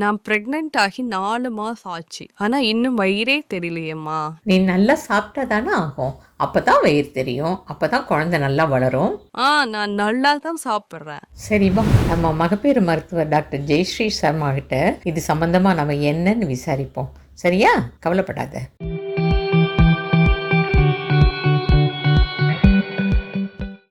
நான் பிரெக்னன்ட் ஆகி 4 மாசம் ஆச்சு. ஆனா இன்னும் வயிறே தெரியலையேம்மா. நீ நல்லா சாப்பிட்டா தானே ஆகும். அப்பதான் வயிறு தெரியும். அப்பதான் குழந்தை நல்லா வளரும். நான் நல்லா தான் சாப்பிட்றேன். சரி வா, நம்ம மகப்பேறு மருத்துவர் டாக்டர் ஜெயஸ்ரீ சர்மா கிட்ட இது சம்பந்தமா நம்ம என்னன்னு விசாரிப்போம். சரியா? கவலைப்படாத.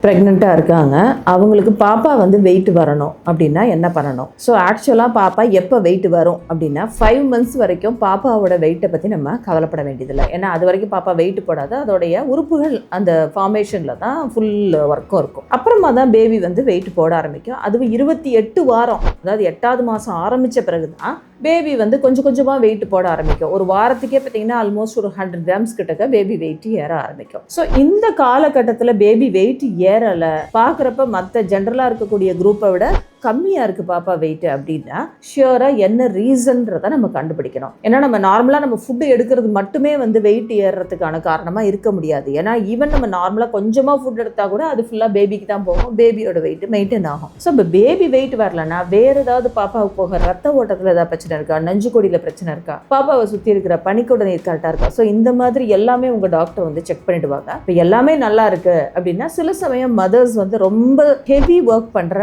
ப்ரெக்னெண்ட்டாக இருக்காங்க, அவங்களுக்கு பாப்பா வந்து வெயிட் வரணும் அப்படின்னா என்ன பண்ணணும்? ஸோ ஆக்சுவலாக பாப்பா எப்போ வெயிட் வரும் அப்படின்னா 5 months வரைக்கும் பாப்பாவோட வெயிட்டை பற்றி நம்ம கவலைப்பட வேண்டியதில்லை. ஏன்னா அது வரைக்கும் பாப்பா வெயிட் போடாது, அதோடைய உறுப்புகள் அந்த ஃபார்மேஷனில் தான் ஃபுல் ஒர்க்கும் இருக்கும். அப்புறமா தான் பேபி வந்து வெயிட் போட ஆரம்பிக்கும். அதுவும் 28 வாரம், அதாவது 8வது மாதம் ஆரம்பித்த பிறகு தான் பேபி வந்து கொஞ்சம் கொஞ்சமாக வெயிட் போட ஆரம்பிக்கும். ஒரு வாரத்துக்கே பார்த்தீங்கன்னா ஆல்மோஸ்ட் ஒரு 100 grams கிட்டக்க பேபி வெயிட் ஏற ஆரம்பிக்கும். ஸோ இந்த காலகட்டத்தில் பேபி வெயிட் ஏறலை, பார்க்குறப்ப மற்ற ஜென்ரலாக இருக்கக்கூடிய குரூப்பை விட கம்மியாக இருக்குது பாப்பா வெயிட் அப்படின்னா ஷியோராக என்ன ரீசன்றதை நம்ம கண்டுபிடிக்கணும். ஏன்னா நம்ம நார்மலாக நம்ம ஃபுட்டு எடுக்கிறது மட்டுமே வந்து வெயிட் ஏறுறதுக்கான காரணமாக இருக்க முடியாது. ஏன்னா ஈவன் நம்ம நார்மலாக கொஞ்சமாக ஃபுட் எடுத்தால் கூட அது ஃபுல்லாக பேபிக்கு தான் போகும், பேபியோட வெயிட் மெயின்டைன் ஆகும். ஸோ இப்போ பேபி வெயிட் வரலன்னா வேறு ஏதாவது பாப்பாவுக்கு போக ரத்த ஓட்டத்தில் ஏதாவது பிரச்சனை இருக்கா, நெஞ்சு கொடியில் பிரச்சனை இருக்கா, பாப்பாவை சுற்றி இருக்கிற பனிக்கூட நீர் கரெக்டாக இருக்கா, ஸோ இந்த மாதிரி எல்லாமே உங்கள் டாக்டர் வந்து செக் பண்ணிடுவாங்க. இப்போ எல்லாமே நல்லா இருக்குது அப்படின்னா சில சமயம் மதர்ஸ் வந்து ரொம்ப ஹெவி ஒர்க் பண்ணுற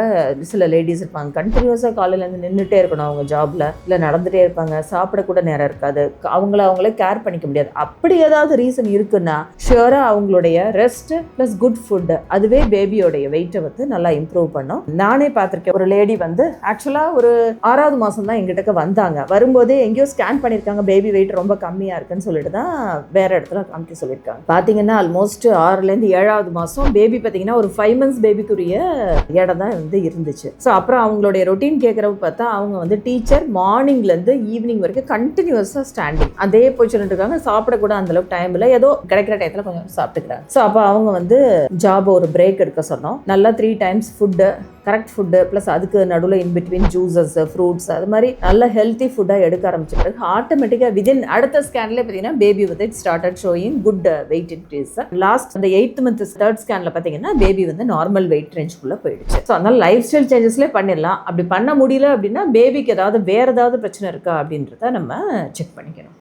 சில லேடிஸ் இருப்பாங்க. கண்டினியூஸாக காலையிலேருந்து நின்றுட்டே இருக்கணும் அவங்க ஜாப்ல, இல்லை நடந்துகிட்டே இருப்பாங்க, சாப்பிடக்கூட நேரம் இருக்காது, அவங்களே கேர் பண்ணிக்க முடியாது. அப்படி ஏதாவது ரீசன் இருக்குன்னா ஷியோராக அவங்களுடைய ரெஸ்ட் ப்ளஸ் குட் ஃபுட் அதுவே பேபியோடைய வெயிட்டை வந்து நல்லா இம்ப்ரூவ் பண்ணும். நானே பார்த்துருக்கேன், ஒரு லேடி வந்து ஆக்சுவலாக ஒரு 6வது மாதம் தான் எங்கிட்ட வந்தாங்க. வரும்போதே எங்கேயோ ஸ்கேன் பண்ணியிருக்காங்க, பேபி வெயிட் ரொம்ப கம்மியாக இருக்குன்னு சொல்லிட்டு தான் வேற இடத்துல காமிக்க சொல்லியிருக்காங்க. பார்த்தீங்கன்னா ஆல்மோஸ்ட் 6லேருந்து 7வது மாதம் பேபி பார்த்தீங்கன்னா ஒரு 5 months பேபிக்குரிய இடம் தான் வந்து இருந்துச்சு. ஸோ அப்புறம் அவங்களுடைய ரொட்டீன் கேட்குறப்ப பார்த்தா அவங்க வந்து டீச்சர் மார்னிங்லேருந்து ஈவினிங் வரைக்கும் கண்டினியூஸாக ஸ்டாண்டிங் அதே பொசிஷன் இருக்காங்க. சாப்பிடக்கூட அந்தளவுக்கு டைம் இல்லை, ஏதோ கிடைக்கிற டயத்தில் கொஞ்சம் சாப்பிட்டுக்கிறாங்க. ஸோ அப்போ அவங்க வந்து ஜாப் ஒரு பிரேக் எடுக்க சொன்னோம். நல்லா 3 times food, correct food plus அதுக்கு நடுவில் இன்பிட்வீன் ஜூஸஸ், ஃப்ரூட்ஸ், அது மாதிரி நல்ல ஹெல்த்தி ஃபுட்டாக எடுக்க ஆரம்பிச்ச பிறகு ஆட்டோமேட்டிக்காக விதின் அடுத்த ஸ்கேன்லேயே பார்த்தீங்கன்னா பேபி வந்து it started showing good weight increase. Last அந்த 8th month 3rd ஸ்கேனில் பார்த்தீங்கன்னா பேபி வந்து நார்மல் வெயிட் ரேஞ்சுக்குள்ளே போயிடுச்சு. ஸோ அதனால் லைஃப் ஸ்டைல் சேஞ்சஸ்லேயே பண்ணிடலாம். அப்படி பண்ண முடியல அப்படின்னா பேபிக்கு ஏதாவது வேறு ஏதாவது பிரச்சனை இருக்கா அப்படின்றத நம்ம செக் பண்ணிக்கணும்.